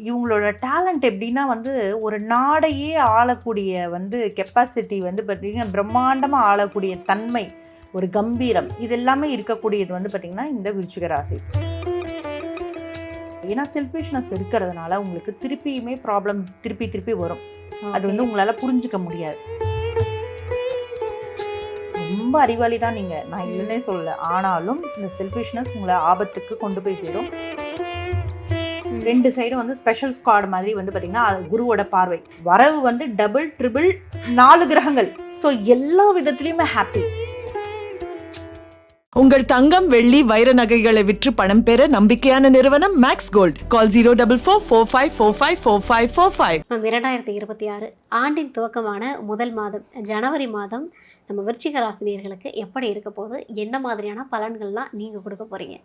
இவங்களோட டேலண்ட் எப்படின்னா வந்து ஒரு நாடையே ஆளக்கூடிய வந்து கெப்பாசிட்டி வந்து பார்த்திங்கன்னா பிரம்மாண்டமாக ஆளக்கூடிய தன்மை, ஒரு கம்பீரம், இது எல்லாமே இருக்கக்கூடியது வந்து பார்த்திங்கன்னா இந்த விருச்சிக ராசி. ஏன்னா செல்ஃபிஷ்னஸ் இருக்கிறதுனால உங்களுக்கு திருப்பியுமே ப்ராப்ளம் திருப்பி வரும். அது வந்து உங்களால் புரிஞ்சுக்க முடியாது. ரொம்ப அறிவாளி தான் நீங்கள், நான் இல்லைன்னே சொல்லலை. ஆனாலும் இந்த செல்ஃபிஷ்னஸ் உங்களை ஆபத்துக்கு கொண்டு போய் சேரும். ரெண்டு சைடும் வந்து ஸ்பெஷல் ஸ்குவாட் மாதிரி வந்து பார்த்தீங்கன்னா குருவோட பார்வை, வரவு வந்து டபுள் ட்ரிபிள் 4 கிரகங்கள். ஸோ எல்லா விதத்துலையுமே ஹாப்பி. உங்கள் தங்கம், வெள்ளி, வைர நகைகளை விற்று பணம் பெற நம்பிக்கையான நிறுவனம் மேக்ஸ் கோல்ட். கால் 04445454545. 2026 ஆண்டின் துவக்கமான முதல் மாதம் ஜனவரி மாதம் நம்ம விருச்சிக ராசினியர்களுக்கு எப்படி இருக்க போகுது, என்ன மாதிரியான பலன்கள்லாம் நீங்கள் கொடுக்க போகிறீங்க?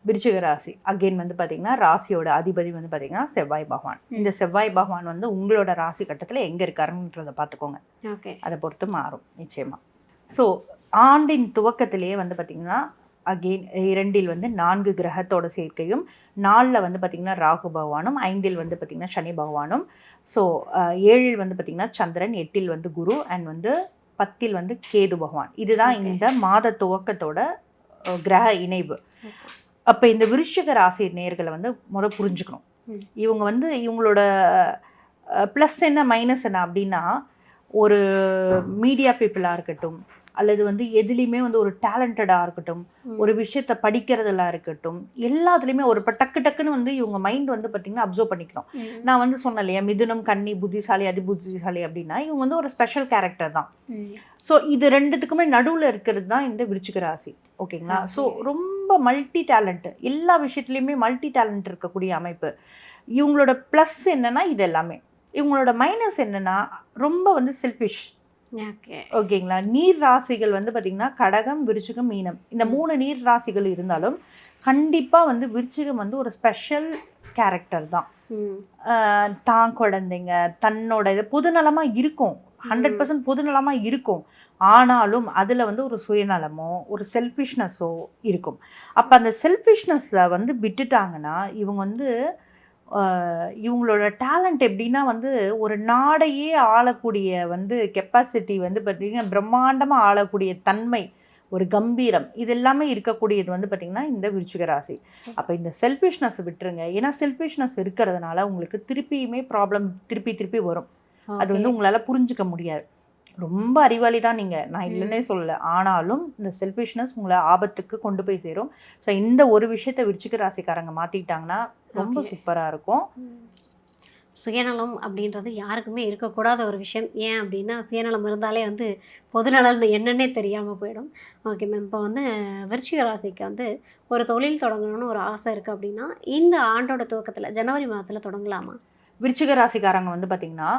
விருச்சிக ராசி அகெயின் வந்து பார்த்தீங்கன்னா ராசியோட அதிபதி வந்து பார்த்தீங்கன்னா செவ்வாய் பகவான். இந்த செவ்வாய் பகவான் வந்து உங்களோட ராசி கட்டத்தில் எங்கே இருக்காருன்றதை பார்த்துக்கோங்க. ஓகே, அதை பொறுத்து மாறும் நிச்சயமாக. ஸோ ஆண்டின் துவக்கத்திலேயே வந்து பார்த்திங்கன்னா அகெயின் 2 வந்து 4 கிரகத்தோட சேர்க்கையும், 4 வந்து பார்த்திங்கன்னா ராகு பகவானும், 5 வந்து பார்த்திங்கன்னா சனி பகவானும், ஸோ 7 வந்து பார்த்திங்கன்னா சந்திரன், 8 வந்து குரு அண்ட் வந்து 10 வந்து கேது பகவான். இதுதான் இந்த மாத துவக்கத்தோட கிரக இணைவு. அப்போ இந்த விருச்சிக ராசி நேயர்களை வந்து புரிஞ்சுக்கணும். இவங்க வந்து இவங்களோட ப்ளஸ் என்ன மைனஸ் என்ன அப்படின்னா, ஒரு மீடியா பீப்புளாக இருக்கட்டும், அல்லது வந்து எதுலேயுமே வந்து ஒரு டேலண்டடாக இருக்கட்டும், ஒரு விஷயத்தை படிக்கிறதுலாம் இருக்கட்டும், எல்லாத்துலேயுமே ஒரு டக்குன்னு வந்து இவங்க மைண்ட் வந்து பார்த்திங்கன்னா அப்சர்வ் பண்ணிக்கணும். நான் வந்து சொன்னேன் இல்லையா, மிதுனம், கன்னி, புத்திசாலி, அதிபுத்திசாலி அப்படின்னா இவங்க வந்து ஒரு ஸ்பெஷல் கேரக்டர் தான். ஸோ இது ரெண்டுத்துக்குமே நடுவில் இருக்கிறது தான் இந்த விருச்சிக ராசி. ஓகேங்களா? ஸோ ரொம்ப மல்டி டேலண்ட், எல்லா விஷயத்துலையுமே மல்டி டேலண்ட் இருக்கக்கூடிய அமைப்பு. இவங்களோட ப்ளஸ் என்னன்னா இது எல்லாமே. இவங்களோட மைனஸ் என்னன்னா ரொம்ப வந்து செல்ஃபிஷ். ஓகேங்களா? நீர் ராசிகள் வந்து பார்த்திங்கன்னா கடகம், விருச்சிகம், மீனம், இந்த 3 நீர் ராசிகள் இருந்தாலும் கண்டிப்பாக வந்து விருச்சிகம் வந்து ஒரு ஸ்பெஷல் கேரக்டர் தான். தான் குழந்தைங்க தன்னோட இது பொதுநலமாக இருக்கும், 100% பொதுநலமாக இருக்கும். ஆனாலும் அதில் வந்து ஒரு சுயநலமோ ஒரு செல்ஃபிஷ்னஸோ இருக்கும். அப்போ அந்த செல்ஃபிஷ்னஸை வந்து விட்டுட்டாங்கன்னா இவங்க வந்து இவங்களோட டேலண்ட் எப்படின்னா வந்து ஒரு நாடையே ஆளக்கூடிய வந்து கெப்பாசிட்டி வந்து பார்த்திங்கன்னா பிரம்மாண்டமாக ஆளக்கூடிய தன்மை, ஒரு கம்பீரம், இது எல்லாமே இருக்கக்கூடியது வந்து பார்த்திங்கன்னா இந்த விருச்சிக ராசி. அப்போ இந்த செல்ஃபிஷ்னஸ் விட்டுருங்க. ஏன்னா செல்ஃபிஷ்னஸ் இருக்கிறதுனால உங்களுக்கு திருப்பியுமே ப்ராப்ளம் திருப்பி வரும். அது வந்து உங்களால் புரிஞ்சுக்க முடியாது. ரொம்ப அறிவாளி தான் நீங்கள், நான் இல்லைன்னே சொல்லலை. ஆனாலும் இந்த செல்ஃபிஷ்னஸ் உங்களை ஆபத்துக்கு கொண்டு போய் சேரும். ஸோ இந்த ஒரு விஷயத்தை விருச்சிக ராசிக்காரங்க மாற்றிக்கிட்டாங்கன்னா ரொம்ப சூப்பராக இருக்கும். சுயநலம் அப்படின்றது யாருக்குமே இருக்கக்கூடாத ஒரு விஷயம். ஏன் அப்படின்னா சுயநலம் இருந்தாலே வந்து பொதுநலன் என்னன்னே தெரியாமல் போயிடும். ஓகே மேம், இப்போ வந்து விருச்சிக ராசிக்கு வந்து ஒரு தொழில் தொடங்கணும்னு ஒரு ஆசை இருக்குது அப்படின்னா இந்த ஆண்டோட துவக்கத்தில் ஜனவரி மாதத்தில் தொடங்கலாமா? விருச்சிக ராசிக்காரங்க வந்து பார்த்திங்கன்னா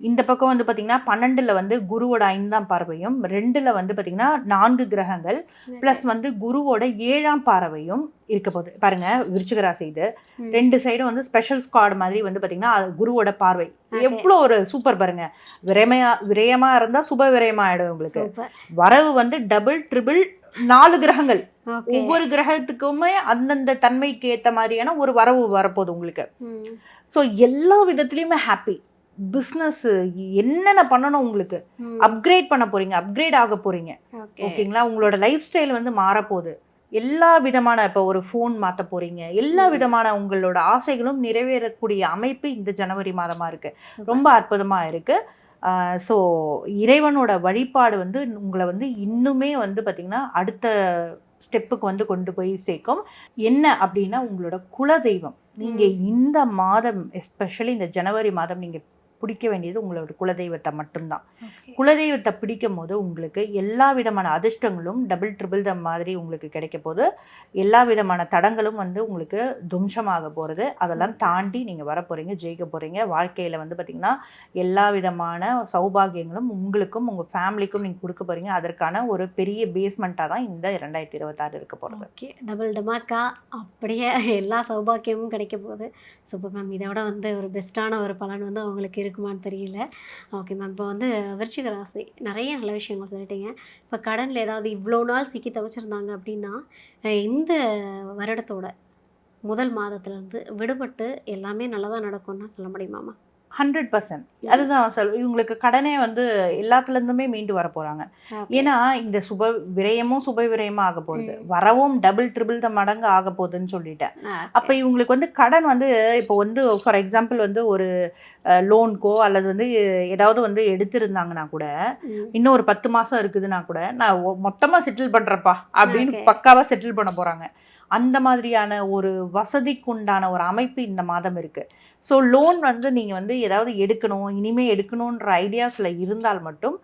இந்த பக்கம் வந்து பார்த்திங்கன்னா 12 வந்து குருவோட 5ஆம் பார்வையும், 2 வந்து பார்த்திங்கன்னா 4 கிரகங்கள் ப்ளஸ் வந்து குருவோட 7ஆம் பார்வையும் இருக்க போகுது. பாருங்க விருச்சிக ராசி இது 2 சைடும் வந்து ஸ்பெஷல் ஸ்குவாட் மாதிரி வந்து பார்த்திங்கன்னா குருவோட பார்வை எவ்வளோ ஒரு சூப்பர். பாருங்க, விரயமா இருந்தால் சுப விரயமா ஆகிடும் உங்களுக்கு. வரவு வந்து டபுள் ட்ரிபிள் 4 கிரகங்கள், ஒவ்வொரு கிரகத்துக்குமே அந்தந்த தன்மைக்கு ஏற்ற மாதிரியான ஒரு வரவு வரப்போகுது உங்களுக்கு. ஸோ எல்லா விதத்துலையுமே ஹாப்பி. பிஸ்னஸ் என்னென்ன பண்ணணும், உங்களுக்கு அப்கிரேட் பண்ண போகிறீங்க, அப்கிரேட் ஆக போகிறீங்க. ஓகேங்களா? உங்களோட லைஃப் ஸ்டைல் வந்து மாறப்போகுது. எல்லா விதமான இப்போ ஒரு ஃபோன் மாற்ற போகிறீங்க, எல்லா விதமான உங்களோட ஆசைகளும் நிறைவேறக்கூடிய அமைப்பு இந்த ஜனவரி மாதமாக இருக்குது. ரொம்ப அற்புதமாக இருக்குது. ஸோ இறைவனோட வழிபாடு வந்து உங்களை வந்து இன்னுமே வந்து பார்த்திங்கன்னா அடுத்த ஸ்டெப்புக்கு வந்து கொண்டு போய் சேர்க்கும். என்ன அப்படின்னா உங்களோட குலதெய்வம். நீங்கள் இந்த மாதம் எஸ்பெஷலி இந்த ஜனவரி மாதம் நீங்கள் பிடிக்க வேண்டியது உங்களோட குலதெய்வத்தை மட்டும்தான். குலதெய்வத்தை பிடிக்கும் போது உங்களுக்கு எல்லா விதமான அதிர்ஷ்டங்களும் டபுள் ட்ரிபிள் த மாதிரி உங்களுக்கு கிடைக்க போது. எல்லா விதமான தடங்களும் வந்து உங்களுக்கு தும்சமாக போகிறது. அதெல்லாம் தாண்டி நீங்கள் வர போகிறீங்க, ஜெயிக்க போகிறீங்க. வாழ்க்கையில் வந்து பார்த்திங்கன்னா எல்லா விதமான சௌபாகியங்களும் உங்களுக்கும் உங்கள் ஃபேமிலிக்கும் நீங்கள் கொடுக்க போகிறீங்க. அதற்கான ஒரு பெரிய பேஸ்மெண்ட்டாக தான் இந்த 2026 இருக்க போகிறது. ஓகே, டபுள் டமாக்கா அப்படியே எல்லா சௌபாக்கியமும் கிடைக்க போகுது. Super ma'am. இதோட வந்து ஒரு பெஸ்ட்டான ஒரு பலன் வந்து அவங்களுக்கு இருக்குமான்னு தெரியல. ஓகே மேம், இப்போ வந்து விருச்சிக ராசி நிறைய நல்ல விஷயங்கள் சொல்லிட்டீங்க. இப்போ கடனில் ஏதாவது இவ்வளோ நாள் சிக்கி தவிச்சிருந்தாங்க அப்படின்னா இந்த வருடத்தோட முதல் மாதத்துலேருந்து விடுபட்டு எல்லாமே நல்லதாக நடக்கும்னா சொல்ல முடியுமாம்மா? 100%. அதுதான் இவங்களுக்கு கடனே வந்து எல்லாத்துலேருந்துமே மீண்டு வர போகிறாங்க. ஏன்னா இந்த சுப விரயமாக ஆக போகுது, வரவும் டபுள் ட்ரிபிள் த மடங்கு ஆக போகுதுன்னு சொல்லிட்டேன். அப்போ இவங்களுக்கு வந்து கடன் வந்து இப்போ வந்து ஃபார் எக்ஸாம்பிள் வந்து ஒரு லோனுக்கோ அல்லது வந்து ஏதாவது வந்து எடுத்திருந்தாங்கன்னா கூட இன்னும் ஒரு 10 மாதம் இருக்குதுன்னா கூட நான் மொத்தமாக செட்டில் பண்ணுறப்பா அப்படின்னு பக்காவாக செட்டில் பண்ண போகிறாங்க. அந்த மாதிரியான ஒரு வசதிக்குண்டான ஒரு அமைப்பு இந்த மாதம் இருக்குது. ஸோ லோன் வந்து நீங்கள் வந்து ஏதாவது எடுக்கணும், இனிமேல் எடுக்கணுன்ற ஐடியாஸில் இருந்தால் மட்டும்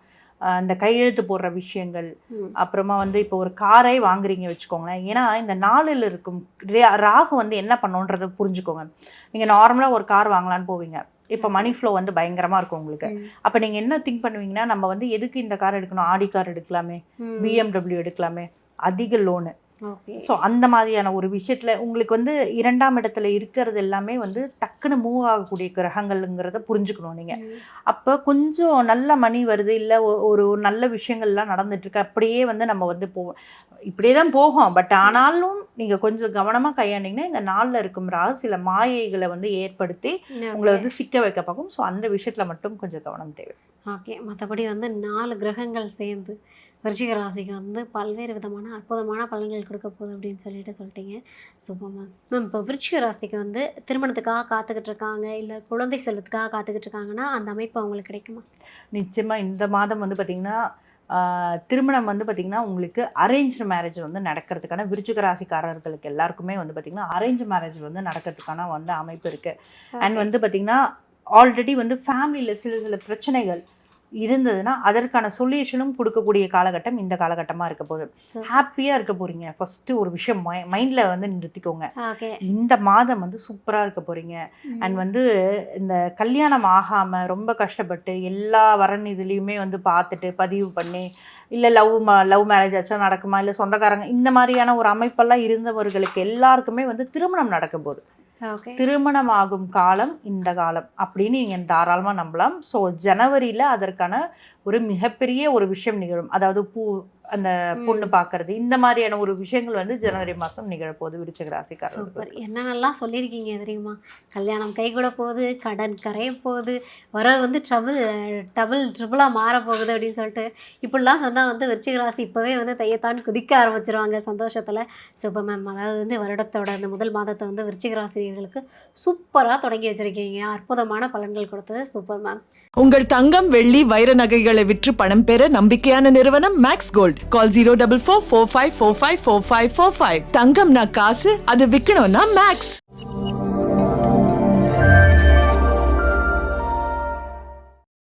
இந்த கையெழுத்து போடுற விஷயங்கள், அப்புறமா வந்து இப்போ ஒரு காரை வாங்குறீங்க வச்சுக்கோங்களேன். ஏன்னா இந்த நாளில் இருக்கும் ராகு வந்து என்ன பண்ணுன்றதை புரிஞ்சுக்கோங்க. நீங்கள் நார்மலாக ஒரு கார் வாங்கலான்னு போவீங்க, இப்போ மணி ஃப்ளோ வந்து பயங்கரமாக இருக்கும் உங்களுக்கு. அப்போ நீங்கள் என்ன திங்க் பண்ணுவீங்கன்னா, நம்ம வந்து எதுக்கு இந்த கார் எடுக்கணும், ஆடி கார் எடுக்கலாமே, BMW எடுக்கலாமே, அதிக லோனு. ஸோ அந்த மாதிரியான ஒரு விஷயத்தில் உங்களுக்கு வந்து 2ஆம் இடத்துல இருக்கிறது எல்லாமே வந்து டக்குன்னு மூவ் ஆகக்கூடிய கிரகங்கள்ங்கிறத புரிஞ்சுக்கணும் நீங்கள். அப்போ கொஞ்சம் நல்ல மணி வருது, இல்லை ஒரு நல்ல விஷயங்கள்லாம் நடந்துட்டுருக்கு, அப்படியே வந்து நம்ம வந்து போவோம், இப்படியே தான் போகும். பட் ஆனாலும் நீங்கள் கொஞ்சம் கவனமாக கையாண்டிங்கன்னா இந்த நாளில் இருக்கும் ராகு சில மாயைகளை வந்து ஏற்படுத்தி உங்களை வந்து சிக்க வைக்க பார்க்கும். ஸோ அந்த விஷயத்தில் மட்டும் கொஞ்சம் கவனம் தேவை. ஓகே. மற்றபடி வந்து 4 கிரகங்கள் சேர்ந்து விருச்சிக ராசிக்கு வந்து பல்வேறு விதமான அற்புதமான பலன்கள் கொடுக்க போகுது அப்படின்னு சொல்லிட்டீங்க. Super ma'am. இப்போ விருச்சிக ராசிக்கு வந்து திருமணத்துக்காக காத்துக்கிட்டு இருக்காங்க, இல்லை குழந்தை செல்வத்துக்காக காத்துக்கிட்டு இருக்காங்கன்னா அந்த அமைப்பு அவங்களுக்கு கிடைக்குமா? நிச்சயமாக இந்த மாதம் வந்து பார்த்திங்கன்னா திருமணம் வந்து பார்த்திங்கன்னா உங்களுக்கு அரேஞ்ச் மேரேஜ் வந்து நடக்கிறதுக்கான, விருச்சிக ராசிக்காரர்களுக்கு எல்லாருக்குமே வந்து பார்த்திங்கன்னா அரேஞ்ச் மேரேஜ் வந்து நடக்கிறதுக்கான வந்து அமைப்பு இருக்குது. அண்ட் வந்து பார்த்திங்கன்னா ஆல்ரெடி வந்து ஃபேமிலியில் சில பிரச்சனைகள் இருந்ததுன்னா அதற்கான சொல்யூஷனும் கொடுக்கக்கூடிய காலகட்டம் இந்த காலகட்டமாக இருக்க போகுது. ஹாப்பியாக இருக்க போகிறீங்க. ஃபஸ்ட்டு ஒரு விஷயம் மைண்டில் வந்து நிறுத்திக்கோங்க, இந்த மாதம் வந்து சூப்பராக இருக்க போகிறீங்க. அண்ட் வந்து இந்த கல்யாணம் ஆகாமல் ரொம்ப கஷ்டப்பட்டு எல்லா வரன் இதுலேயுமே வந்து பார்த்துட்டு பதிவு பண்ணி, இல்லை லவ் மேரேஜ் ஆச்சா நடக்குமா, இல்லை சொந்தக்காரங்க, இந்த மாதிரியான ஒரு அமைப்பெல்லாம் இருந்தவர்களுக்கு எல்லாருக்குமே வந்து திருமணம் நடக்கும் போது திருமணம் ஆகும் காலம் இந்த காலம் அப்படின்னு நீங்கள் தாராளமாக நம்பலாம். ஸோ ஜனவரியில் அதற்கான ஒரு மிகப்பெரிய ஒரு விஷயம் நிகழும். அதாவது அந்த பொண்ணு பார்க்கறது, இந்த மாதிரியான ஒரு விஷயங்கள் வந்து ஜனவரி மாதம் நிகழப்போகுது விருச்சிக ராசிக்காரர். சூப்பர். என்னென்னலாம் சொல்லியிருக்கீங்க தெரியுமா? கல்யாணம் கைகூட போகுது, கடன் கரைய போகுது, வர வந்து ட்ரிபிளாக மாறப்போகுது அப்படின்னு சொல்லிட்டு இப்படிலாம் சொன்னால் வந்து விருச்சிக ராசி இப்போவே வந்து தையத்தான் குதிக்க ஆரம்பிச்சிருவாங்க சந்தோஷத்தில். Super ma'am. அதாவது வந்து வருடத்தோட அந்த முதல் மாதத்தை வந்து விருச்சிக ராசினியர்களுக்கு சூப்பராக தொடங்கி வச்சுருக்கீங்க, அற்புதமான பலன்கள் கொடுத்தது. Super ma'am. உங்கள் தங்கம், வெள்ளி, வைர நகைகளை விற்று பணம் பெற நம்பிக்கையான நிறுவனம் மேக்ஸ் கோல்ட். கால் 04445454545. தங்கம்னா காசு, அது விற்கணும்னா மேக்ஸ்.